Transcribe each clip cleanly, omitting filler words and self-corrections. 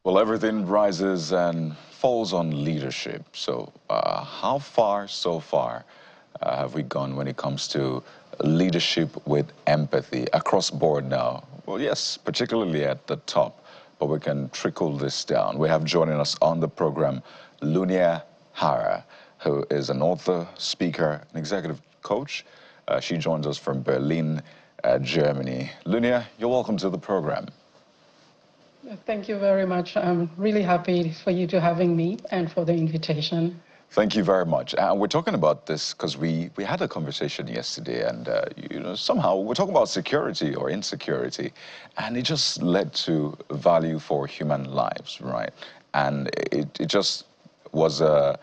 Well, everything rises and falls on leadership. So, how far so far have we gone when it comes to leadership with empathy across board now? Well, yes, particularly at the top, but we can trickle this down. We have joining us on the program Lunia Hara, who is an author, speaker, and executive coach. She joins us from Berlin, Germany. Lunia, you're welcome to the program. Thank you very much. I'm really happy for you to having me and for the invitation. Thank you very much. We're talking about this because we had a conversation yesterday, and somehow we're talking about security or insecurity, and it just led to value for human lives, right? And it just was a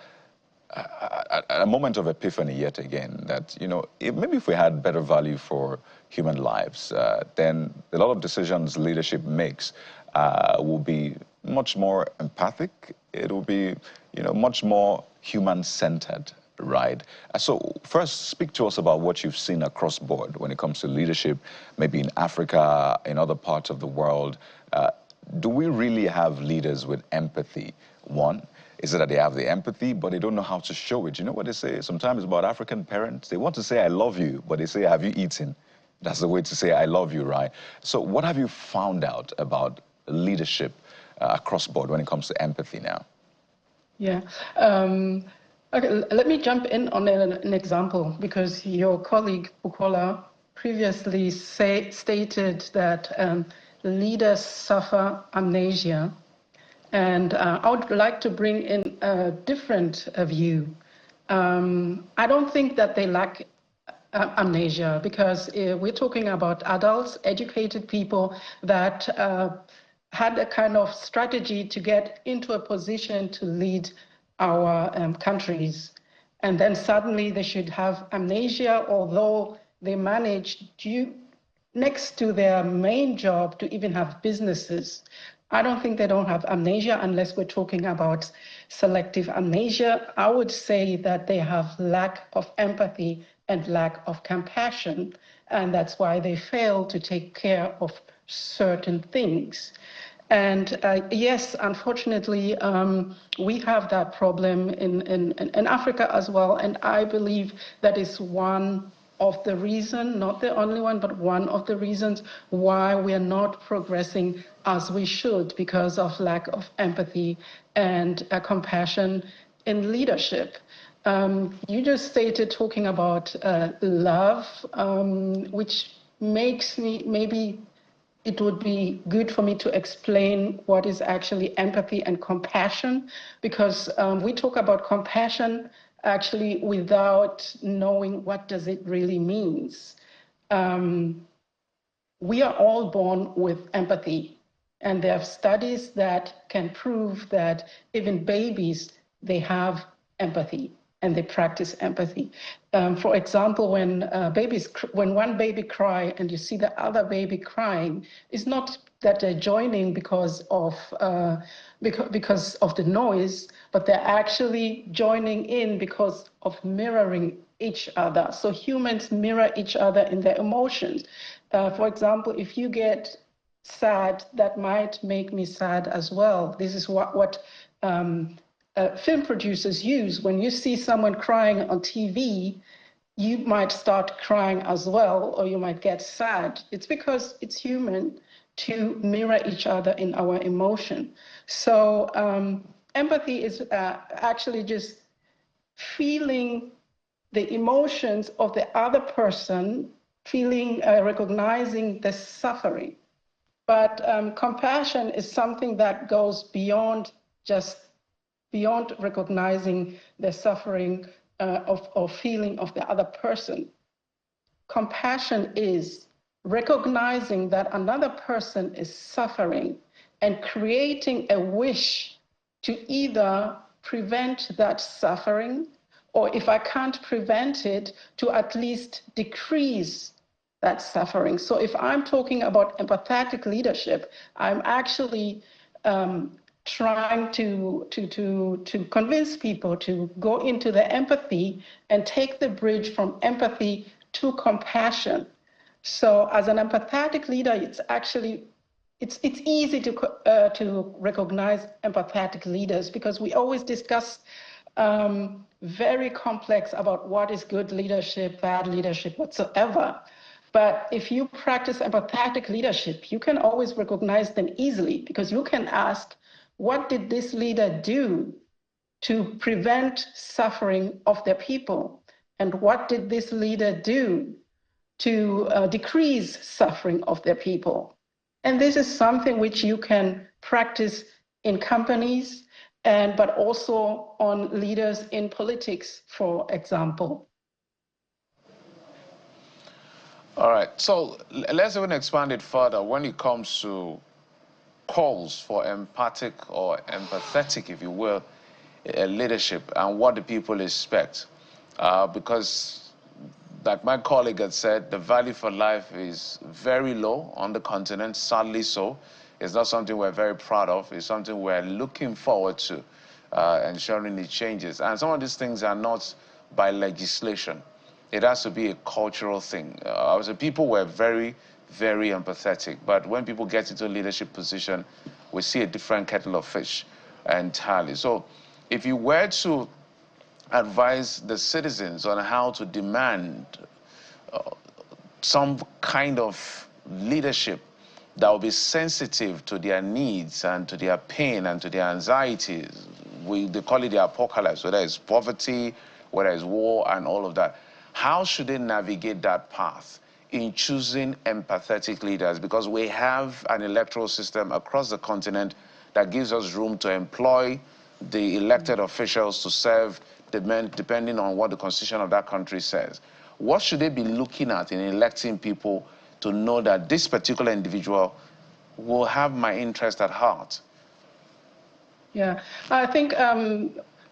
moment of epiphany yet again that, maybe if we had better value for human lives, then a lot of decisions leadership makes will be much more empathic. It will be, much more human-centered, right? So first, speak to us about what you've seen across board when it comes to leadership, maybe in Africa, in other parts of the world. Do we really have leaders with empathy? One, is it that they have the empathy, but they don't know how to show it? You know what they say sometimes about African parents? They want to say, I love you, but they say, have you eaten? That's the way to say, I love you, right? So what have you found out about leadership across board when it comes to empathy now? Yeah. Okay, let me jump in on an example, because your colleague, Bukola, previously stated that leaders suffer amnesia. And I would like to bring in a different view. I don't think that they lack amnesia, because we're talking about adults, educated people that had a kind of strategy to get into a position to lead our countries. And then suddenly they should have amnesia, although they managed next to their main job to even have businesses. I don't think they don't have amnesia unless we're talking about selective amnesia. I would say that they have lack of empathy and lack of compassion, and that's why they fail to take care of certain things. And yes, unfortunately, we have that problem in Africa as well, and I believe that is one of the reasons, not the only one, but one of the reasons why we are not progressing as we should, because of lack of empathy and compassion in leadership. You just stated talking about love, which makes me, maybe it would be good for me to explain what is actually empathy and compassion, because we talk about compassion actually without knowing what does it really means. We are all born with empathy, and there are studies that can prove that even babies, they have empathy and they practice empathy. For example, when one baby cries and you see the other baby crying, it's not that they're joining because of the noise, but they're actually joining in because of mirroring each other. So humans mirror each other in their emotions. For example, if you get sad, that might make me sad as well. This is what film producers use. When you see someone crying on TV, you might start crying as well, or you might get sad. It's because it's human to mirror each other in our emotion. So empathy is actually just feeling the emotions of the other person, recognizing the suffering. But compassion is something that goes beyond recognizing the suffering or feeling of the other person. Compassion is recognizing that another person is suffering and creating a wish to either prevent that suffering, or if I can't prevent it, to at least decrease that suffering. So if I'm talking about empathetic leadership, I'm actually trying to convince people to go into the empathy and take the bridge from empathy to compassion. So as an empathetic leader, it's actually it's easy to recognize empathetic leaders because we always discuss very complex about what is good leadership, bad leadership, whatsoever. But if you practice empathetic leadership, you can always recognize them easily because you can ask, what did this leader do to prevent suffering of their people? And what did this leader do to decrease suffering of their people? And this is something which you can practice in companies, but also on leaders in politics, for example. All right, so let's even expand it further when it comes to calls for empathic or empathetic, if you will, leadership and what the people expect. Because, like my colleague had said, the value for life is very low on the continent, sadly so. It's not something we're very proud of. It's something we're looking forward to ensuring it changes. And some of these things are not by legislation. It has to be a cultural thing. The people were very, very empathetic. But when people get into a leadership position, we see a different kettle of fish entirely. So if you were to advise the citizens on how to demand some kind of leadership that will be sensitive to their needs and to their pain and to their anxieties, they call it the apocalypse, whether it's poverty, whether it's war and all of that. How should they navigate that path in choosing empathetic leaders? Because we have an electoral system across the continent that gives us room to employ the elected officials to serve the men, depending on what the constitution of that country says. What should they be looking at in electing people to know that this particular individual will have my interest at heart? Yeah, I think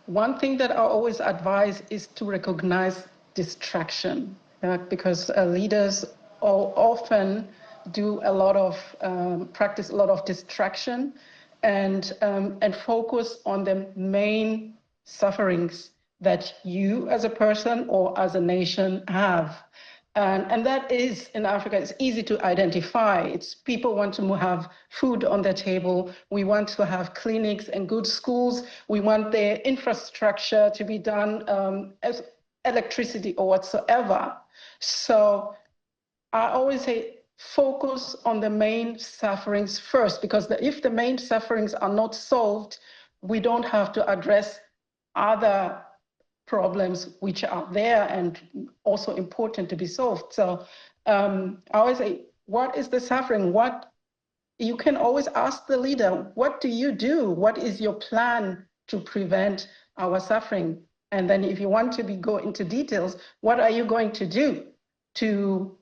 one thing that I always advise is to recognize distraction, because leaders often do a lot of practice a lot of distraction and focus on the main sufferings that you as a person or as a nation have. And that is, in Africa, it's easy to identify. It's people want to have food on their table. We want to have clinics and good schools. We want their infrastructure to be done, as electricity or whatsoever. So I always say, focus on the main sufferings first, because if the main sufferings are not solved, we don't have to address other problems which are there and also important to be solved. So I always say, what is the suffering? You can always ask the leader, what do you do? What is your plan to prevent our suffering? And then if you want to go into details, what are you going to do to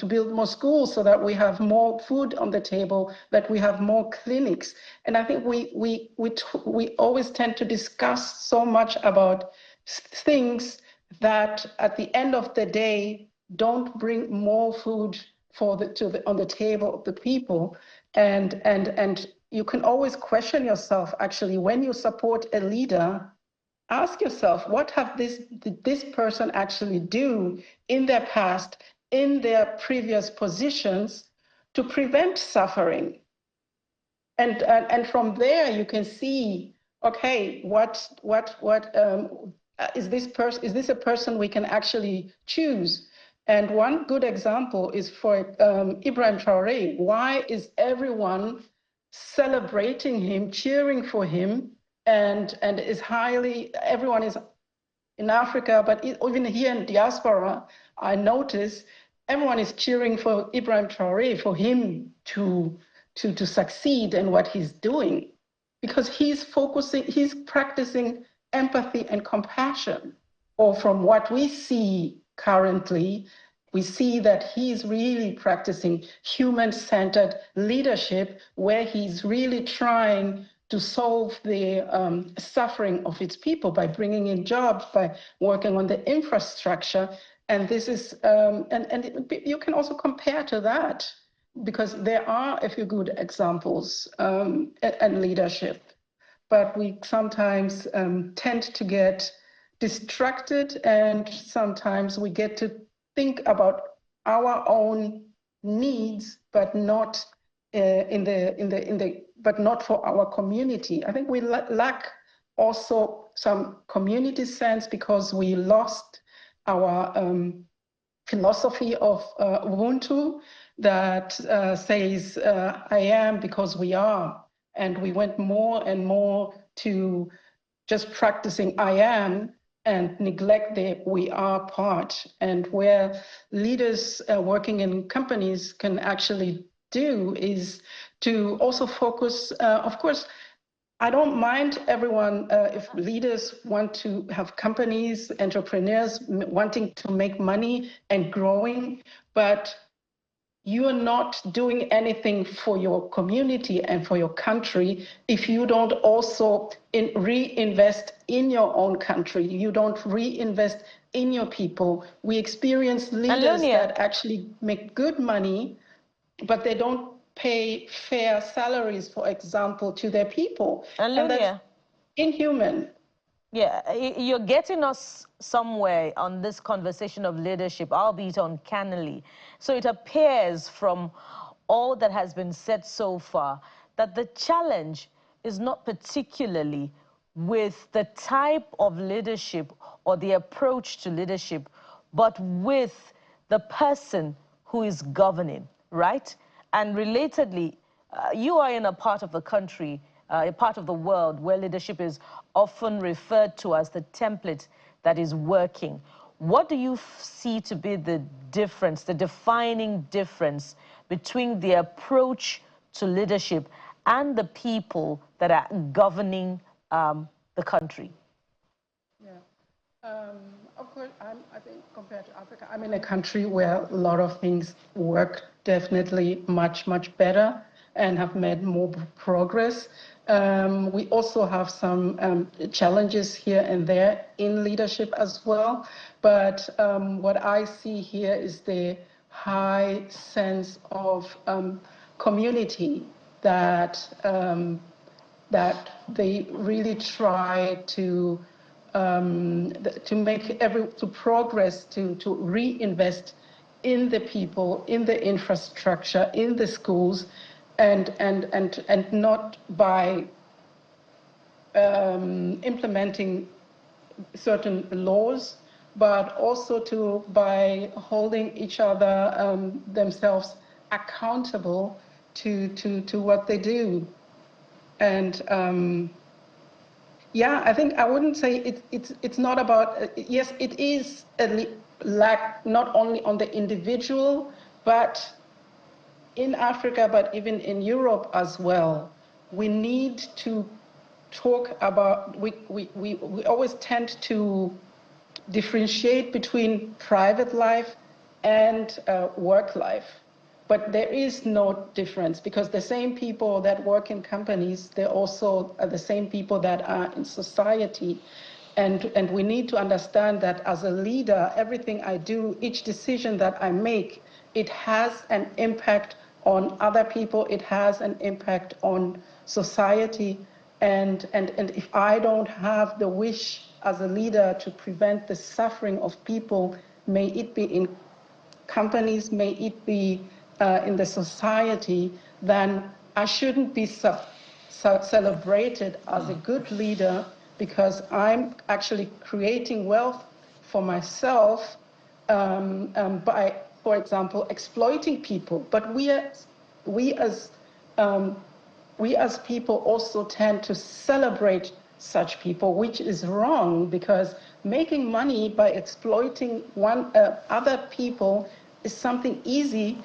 build more schools so that we have more food on the table, that we have more clinics? And I think we always tend to discuss so much about things that at the end of the day don't bring more food on the table of the people. And you can always question yourself, actually, when you support a leader. Ask yourself, what did this person actually do in their past, in their previous positions, to prevent suffering? And from there you can see, okay, is this a person we can actually choose? And one good example is for Ibrahim Traoré. Why is everyone celebrating him, cheering for him? And everyone is in Africa, but even here in diaspora, I notice everyone is cheering for Ibrahim Traoré, for him to succeed in what he's doing, because he's practicing empathy and compassion. Or from what we see currently, we see that he's really practicing human-centered leadership, where he's really trying to solve the suffering of its people by bringing in jobs, by working on the infrastructure. And this is, you can also compare to that, because there are a few good examples in leadership. But we sometimes tend to get distracted, and sometimes we get to think about our own needs, but not but not for our community. I think we lack also some community sense because we lost our philosophy of Ubuntu that says, I am because we are. And we went more and more to just practicing I am and neglect the we are part. And where leaders working in companies can actually do is to also focus, of course, I don't mind everyone, if leaders want to have companies, entrepreneurs wanting to make money and growing, but you are not doing anything for your community and for your country if you don't also reinvest in your own country. You don't reinvest in your people. We experience leaders that actually make good money, but they don't pay fair salaries, for example, to their people. And that's inhuman. Yeah, you're getting us somewhere on this conversation of leadership, albeit uncannily. So it appears from all that has been said so far that the challenge is not particularly with the type of leadership or the approach to leadership, but with the person who is governing, right? And relatedly, you are in a part of the country, a part of the world where leadership is often referred to as the template that is working. What do you see to be the difference, the defining difference between the approach to leadership and the people that are governing the country? Yeah. Of course, I think compared to Africa, I'm in a country where a lot of things work definitely much, much better and have made more progress. We also have some challenges here and there in leadership as well. But what I see here is the high sense of community that that they really try to progress, to reinvest in the people, in the infrastructure, in the schools, and not by implementing certain laws, but also by holding each other themselves accountable to what they do. And yeah, I think I wouldn't say it's not about, yes, it is a lack not only on the individual, but in Africa, but even in Europe as well. We need to talk about, we always tend to differentiate between private life and work life. But there is no difference because the same people that work in companies, they're also the same people that are in society. And we need to understand that as a leader, everything I do, each decision that I make, it has an impact on other people, it has an impact on society. And if I don't have the wish as a leader to prevent the suffering of people, may it be in companies, may it be in the society, then I shouldn't be celebrated as a good leader because I'm actually creating wealth for myself by, for example, exploiting people. But we as people also tend to celebrate such people, which is wrong because making money by exploiting other people is something easier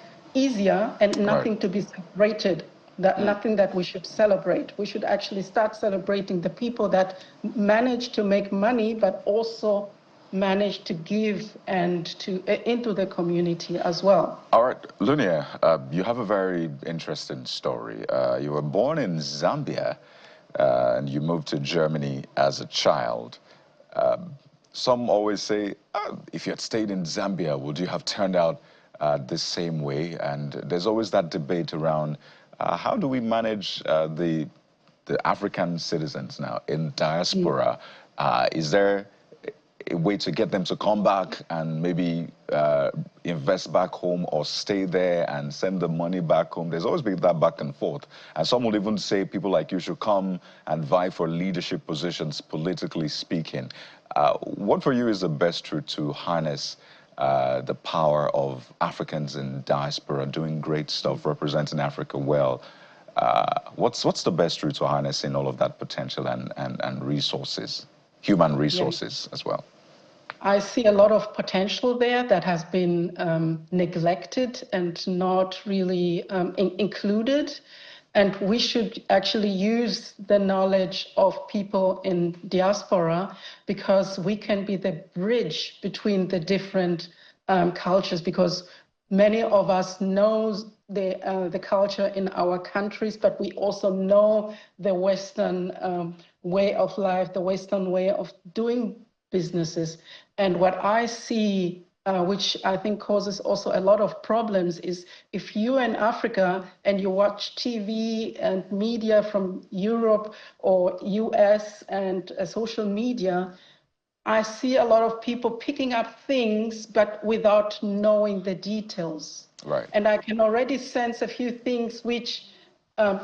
and nothing to be celebrated, nothing that we should celebrate. We should actually start celebrating the people that manage to make money, but also manage to give and into the community as well. All right, Lunia, you have a very interesting story. You were born in Zambia and you moved to Germany as a child. Some always say, if you had stayed in Zambia, would you have turned out the same way? And there's always that debate around how do we manage the African citizens now in diaspora? Is there a way to get them to come back and maybe invest back home or stay there and send the money back home. There's always been that back and forth. And some will even say people like you should come and vie for leadership positions, politically speaking. What for you is the best route to harness the power of Africans in diaspora doing great stuff, representing Africa well? What's the best route to harnessing all of that potential and resources, human resources as well? I see a lot of potential there that has been neglected and not really included. And we should actually use the knowledge of people in diaspora, because we can be the bridge between the different cultures, because many of us know the culture in our countries, but we also know the Western way of life, the Western way of doing businesses. And what I see, which I think causes also a lot of problems, is if you're in Africa and you watch TV and media from Europe or US and social media, I see a lot of people picking up things, but without knowing the details. Right. And I can already sense a few things which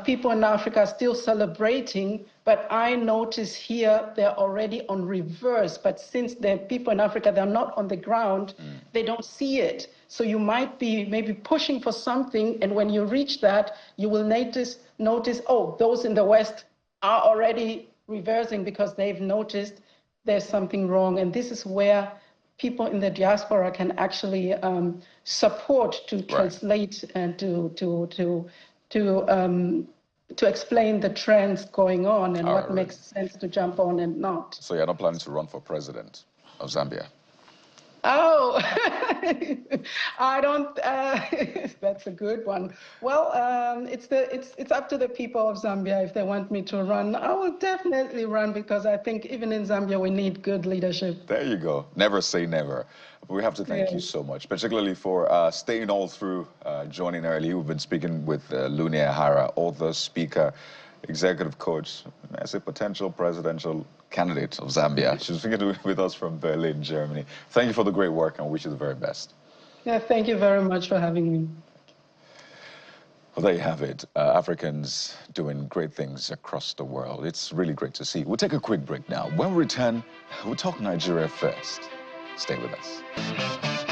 people in Africa are still celebrating, but I notice here they're already on reverse. But since the people in Africa, they're not on the ground, they don't see it. So you might be maybe pushing for something, and when you reach that, you will notice, oh, those in the West are already reversing because they've noticed there's something wrong. And this is where people in the diaspora can actually support to translate and to explain the trends going on and what makes sense to jump on and not. So you're not planning to run for president of Zambia? Oh, I don't. That's a good one. Well, it's up to the people of Zambia if they want me to run. I will definitely run, because I think even in Zambia we need good leadership. There you go. Never say never. We have to thank you so much, particularly for staying all through, joining early. We've been speaking with Lunia, Hara, author, speaker, executive coach, as a potential presidential candidate of Zambia. She's speaking with us from Berlin, Germany. Thank you for the great work, and wish you the very best. Yeah, thank you very much for having me. Well, there you have it. Africans doing great things across the world. It's really great to see. We'll take a quick break now. When we return, we'll talk Nigeria first. Stay with us.